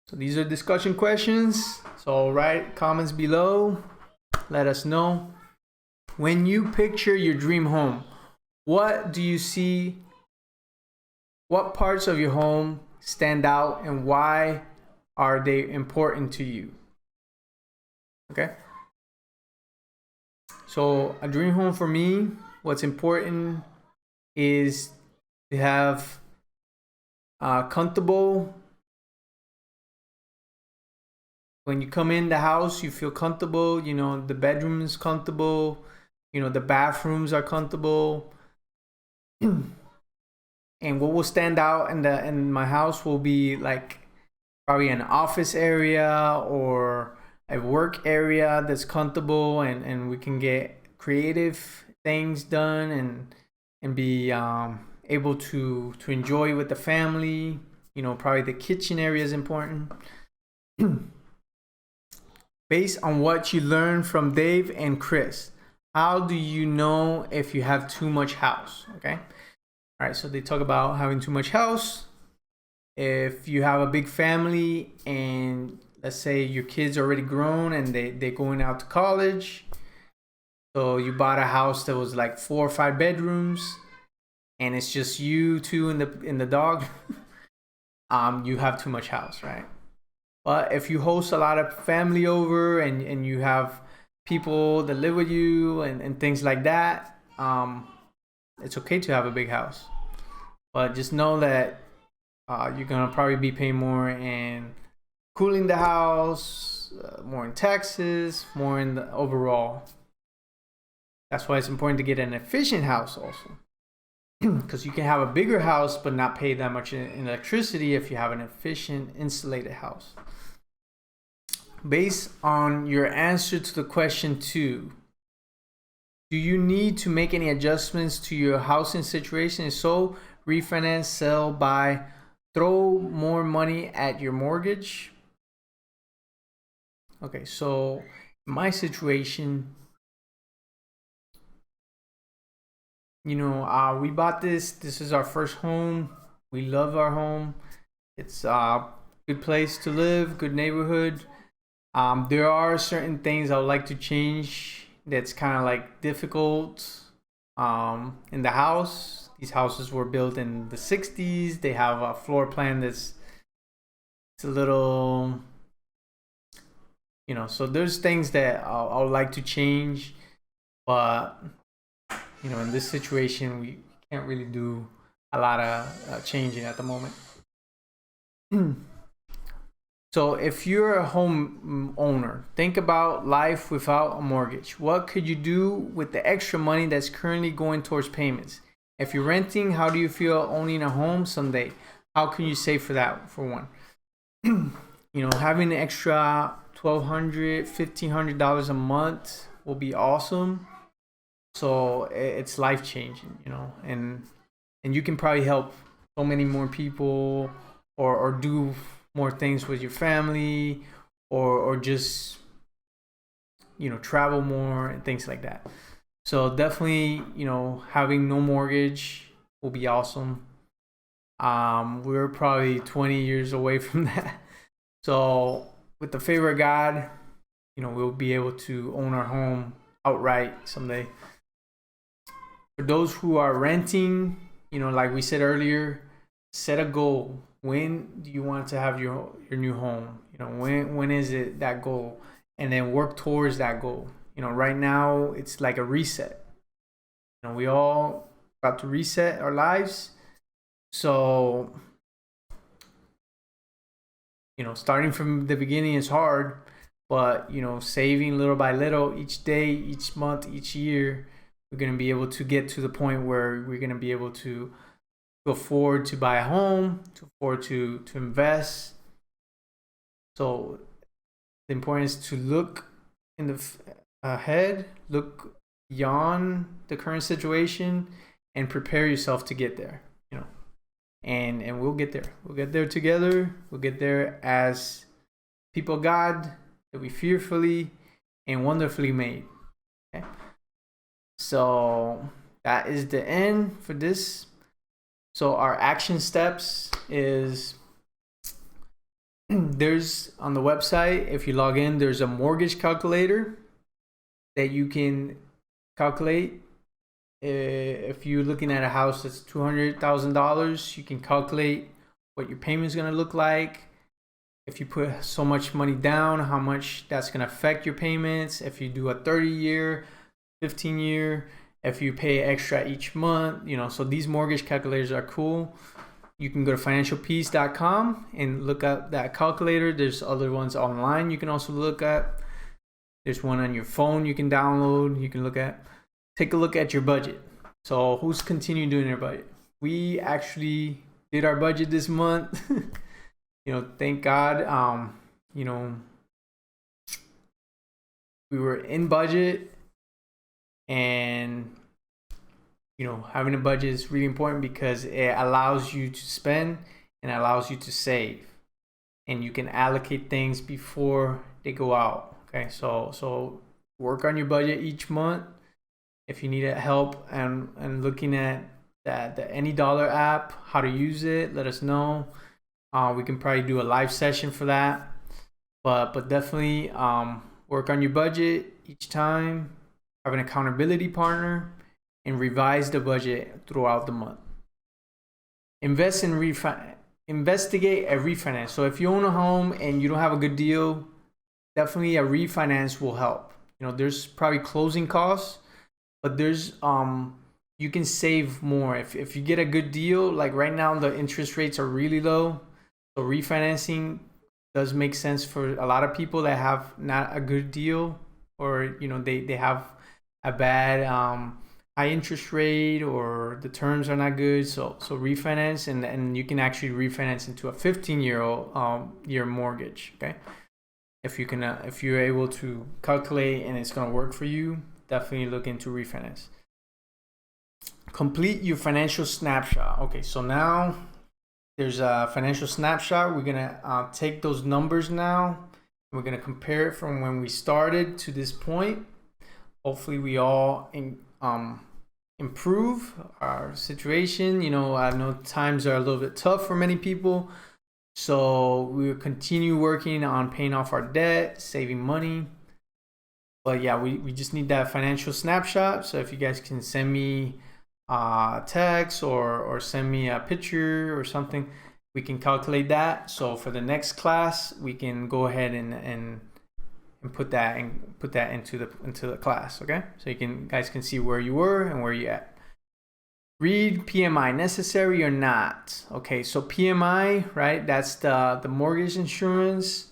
So these are discussion questions. So write comments below. Let us know. When you picture your dream home, what do you see? What parts of your home stand out and why are they important to you? Okay. So a dream home for me, what's important is to have comfortable. When you come in the house, you feel comfortable. The bedroom is comfortable. The bathrooms are comfortable. And what will stand out in my house will be like probably an office area or a work area that's comfortable and we can get creative things done and be able to enjoy with the family. Probably the kitchen area is important. Based on what you learned from Dave and Chris, how do you know if you have too much house? Okay. All right, so they talk about having too much house. If you have a big family and let's say your kids are already grown and they're going out to college, so you bought a house that was like 4 or 5 bedrooms and it's just you two in the dog, you have too much house, right? But if you host a lot of family over and you have people that live with you and things like that, it's okay to have a big house. But just know that you're going to probably be paying more in cooling the house, more in taxes, more in the overall. That's why it's important to get an efficient house also. Because you can have a bigger house but not pay that much in electricity if you have an efficient insulated house. Based on your answer to the question 2, do you need to make any adjustments to your housing situation? If so, refinance, sell, buy, throw more money at your mortgage? Okay, so my situation, we bought this. This is our first home. We love our home. It's a good place to live, good neighborhood. There are certain things I would like to change that's kind of like difficult in the house. These houses were built in the 60s. They have a floor plan that's a little, So there's things that I would like to change, but in this situation we can't really do a lot of changing at the moment. So if you're a home owner, think about life without a mortgage. What could you do with the extra money that's currently going towards payments? If you're renting, how do you feel owning a home someday? How can you save for that, for one? Having an extra $1,200, $1,500 a month will be awesome. So it's life-changing, and you can probably help so many more people, or do more things with your family, or just travel more and things like that. So definitely having no mortgage will be awesome. We're probably 20 years away from that. So with the favor of God, we'll be able to own our home outright someday. For those who are renting, like we said earlier, set a goal. When do you want to have your new home? When is it that goal? And then work towards that goal. Right now it's like a reset. We all got to reset our lives. So, starting from the beginning is hard, but saving little by little each day, each month, each year, we're going to be able to get to the point where we're going to be able to afford to buy a home, to afford to invest. So the importance is to look in the ahead, look beyond the current situation, and prepare yourself to get there. And we'll get there. We'll get there together. We'll get there as people of God that we fearfully and wonderfully made. Okay. So that is the end for this. So our action steps is, there's on the website, if you log in, there's a mortgage calculator that you can calculate. If you're looking at a house that's $200,000, you can calculate what your payment is going to look like. If you put so much money down, how much that's going to affect your payments. If you do a 30-year, 15-year, if you pay extra each month, so these mortgage calculators are cool. You can go to financialpeace.com and look up that calculator. There's other ones online you can also look at. There's one on your phone you can download. You can take a look at your budget. So who's continuing doing their budget? We actually did our budget this month. Thank God. We were in budget, and having a budget is really important because it allows you to spend and allows you to save, and you can allocate things before they go out. Okay, so work on your budget each month. If you need help and looking at the Any Dollar app, how to use it, let us know. We can probably do a live session for that. But definitely work on your budget each time. Have an accountability partner, and revise the budget throughout the month. Investigate a refinance. So if you own a home and you don't have a good deal, definitely a refinance will help. There's probably closing costs, but there's you can save more if you get a good deal. Like right now the interest rates are really low, so refinancing does make sense for a lot of people that have not a good deal, or they have a bad high interest rate, or the terms are not good. So refinance, and you can actually refinance into a 15-year mortgage. Okay, if you're able to calculate and it's going to work for you, definitely look into refinance. Complete your financial snapshot. Okay, so now there's a financial snapshot. We're gonna take those numbers now. We're gonna compare it from when we started to this point. Hopefully we all improve our situation. I know times are a little bit tough for many people, so we'll continue working on paying off our debt, saving money. But yeah, we just need that financial snapshot. So if you guys can send me text or send me a picture or something, we can calculate that. So for the next class, we can go ahead and and put that into the class. Okay, so guys can see where you were and where you at. Read PMI, necessary or not? Okay, so PMI, right? That's the mortgage insurance.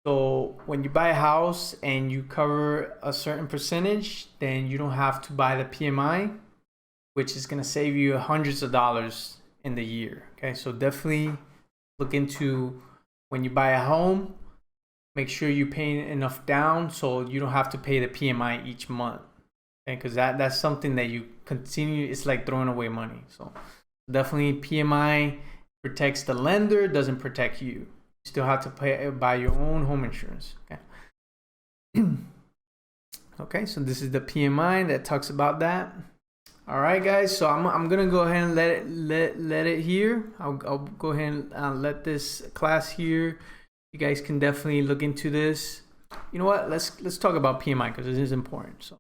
So when you buy a house and you cover a certain percentage, then you don't have to buy the PMI, which is gonna save you hundreds of dollars in the year. Okay, so definitely look into when you buy a home, make sure you pay enough down so you don't have to pay the PMI each month. Okay, because that's something that you continue, it's like throwing away money. So definitely PMI protects the lender, doesn't protect you. You still have to buy your own home insurance. Okay. Okay, so this is the PMI that talks about that. All right, guys. So I'm gonna go ahead and let it here. I'll go ahead and let this class here. You guys can definitely look into this. You know what? Let's talk about PMI because it is important. So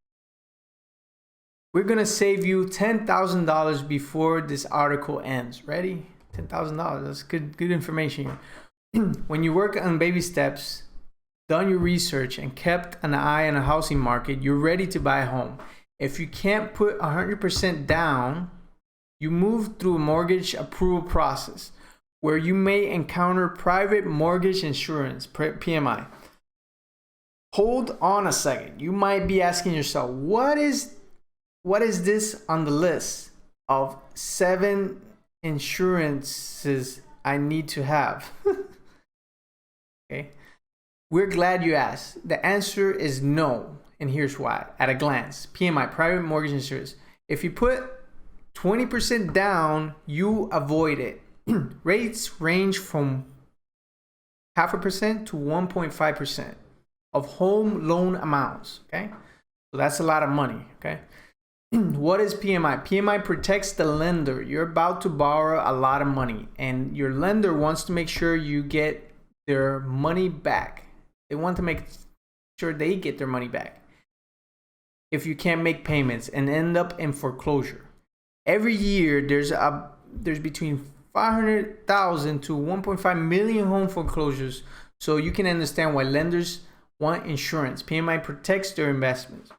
we're gonna save you $10,000 before this article ends. Ready? $10,000. That's good information here. When you work on baby steps, done your research, and kept an eye on a housing market, you're ready to buy a home. If you can't put 100% down, you move through a mortgage approval process where you may encounter private mortgage insurance, PMI. Hold on a second. You might be asking yourself, what is this on the list of 7 insurances I need to have? Okay, we're glad you asked. The answer is no, and here's why. At a glance, PMI, private mortgage insurance. If you put 20% down, you avoid it. Rates range from 0.5% to 1.5% of home loan amounts. Okay, so that's a lot of money. Okay, what is PMI? PMI protects the lender. You're about to borrow a lot of money, and your lender wants to make sure you get their money back. They want to make sure they get their money back if you can't make payments and end up in foreclosure. Every year there's between 500,000 to 1.5 million home foreclosures, so you can understand why lenders want insurance. PMI protects their investments.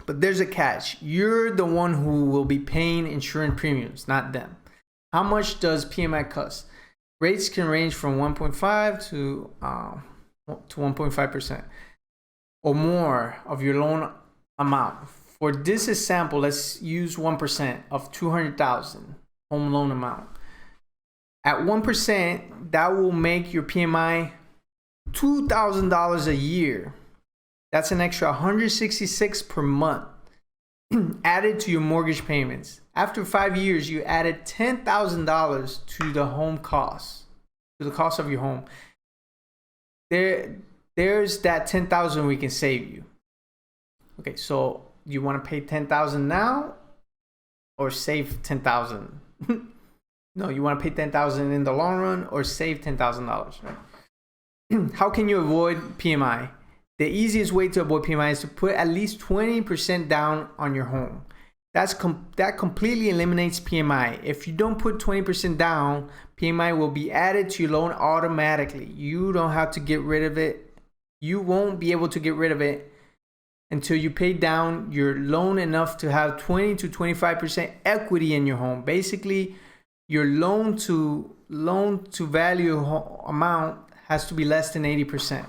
But there's a catch. You're the one who will be paying insurance premiums, not them. How much does PMI cost? Rates can range from 1.5 to 1.5% or more of your loan amount. For this example, let's use 1% of 200,000 home loan amount. At 1%, that will make your PMI $2,000 a year. That's an extra $166 per month added to your mortgage payments. After 5 years, you added $10,000 to the home cost, to the cost of your home. There's that $10,000 we can save you. Okay, so you want to pay $10,000 now or save $10,000? No, you want to pay $10,000 in the long run or save $10,000, right? How can you avoid PMI? The easiest way to avoid PMI is to put at least 20% down on your home. That completely eliminates PMI. If you don't put 20% down, PMI will be added to your loan automatically. You don't have to get rid of it. You won't be able to get rid of it until you pay down your loan enough to have 20 to 25% equity in your home. Basically, your loan to value amount has to be less than 80%.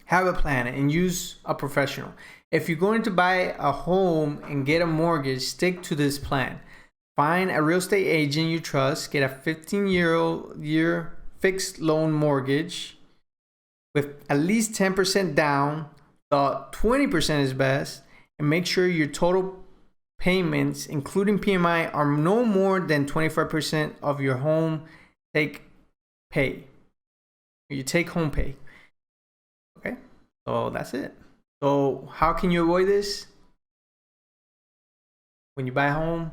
Have a plan and use a professional. If you're going to buy a home and get a mortgage, stick to this plan. Find a real estate agent you trust, get a 15-year fixed loan mortgage with at least 10% down, thought 20% is best, and make sure your total payments, including PMI, are no more than 25% of your home take home pay. Okay, so that's it. So how can you avoid this? When you buy a home,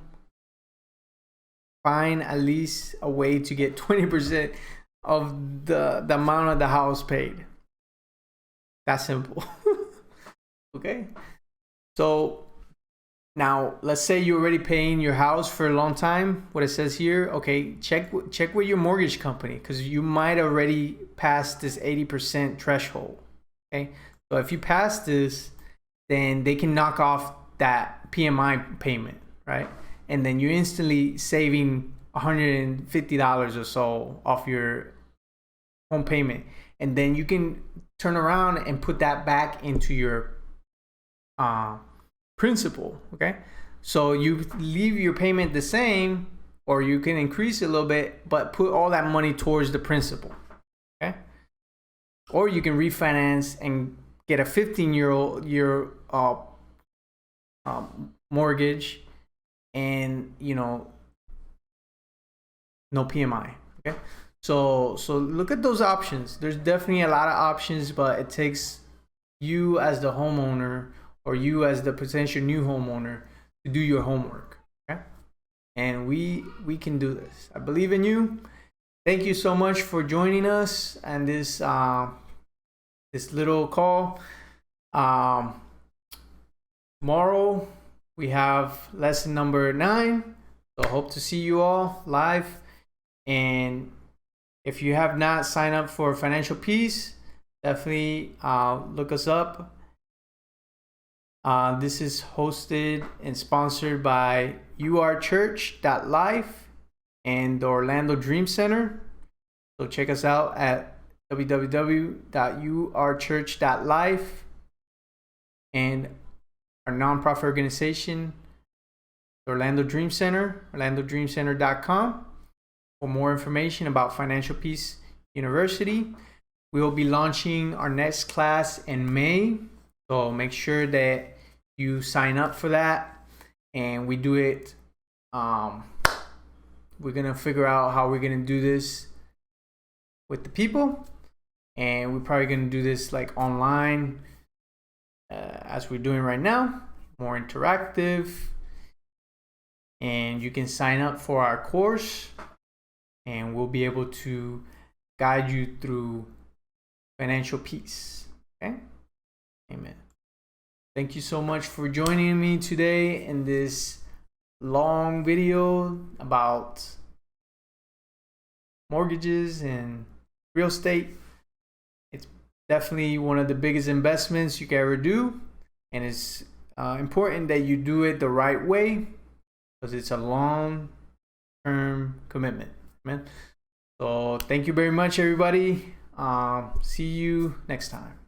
find at least a way to get 20% of the amount of the house paid. That's simple. Okay, so Now, let's say you're already paying your house for a long time. What it says here, okay, check with your mortgage company, because you might already pass this 80% threshold. Okay, so if you pass this, then they can knock off that PMI payment, right? And then you're instantly saving $150 or so off your home payment, and then you can turn around and put that back into your principal. Okay, so you leave your payment the same, or you can increase it a little bit, but put all that money towards the principal. Okay, or you can refinance and get a 15-year mortgage, and no PMI. Okay, so look at those options. There's definitely a lot of options, but it takes you as the homeowner, or you as the potential new homeowner, to do your homework. Okay, and we can do this. I believe in you. Thank you so much for joining us and this little call. Tomorrow we have lesson number 9. So hope to see you all live. And if you have not signed up for Financial Peace, definitely look us up. This is hosted and sponsored by urchurch.life and the Orlando Dream Center. So check us out at www.urchurch.life and our nonprofit organization, the Orlando Dream Center, orlandodreamcenter.com, for more information about Financial Peace University. We will be launching our next class in May, so make sure that you sign up for that. And we do it, we're gonna figure out how we're gonna do this with the people, and we're probably gonna do this like online, as we're doing right now, more interactive. And you can sign up for our course, and we'll be able to guide you through financial peace. Okay, amen. Thank you so much for joining me today in this long video about mortgages and real estate. It's definitely one of the biggest investments you can ever do, and it's important that you do it the right way, because it's a long-term commitment, man. So thank you very much, everybody. See you next time.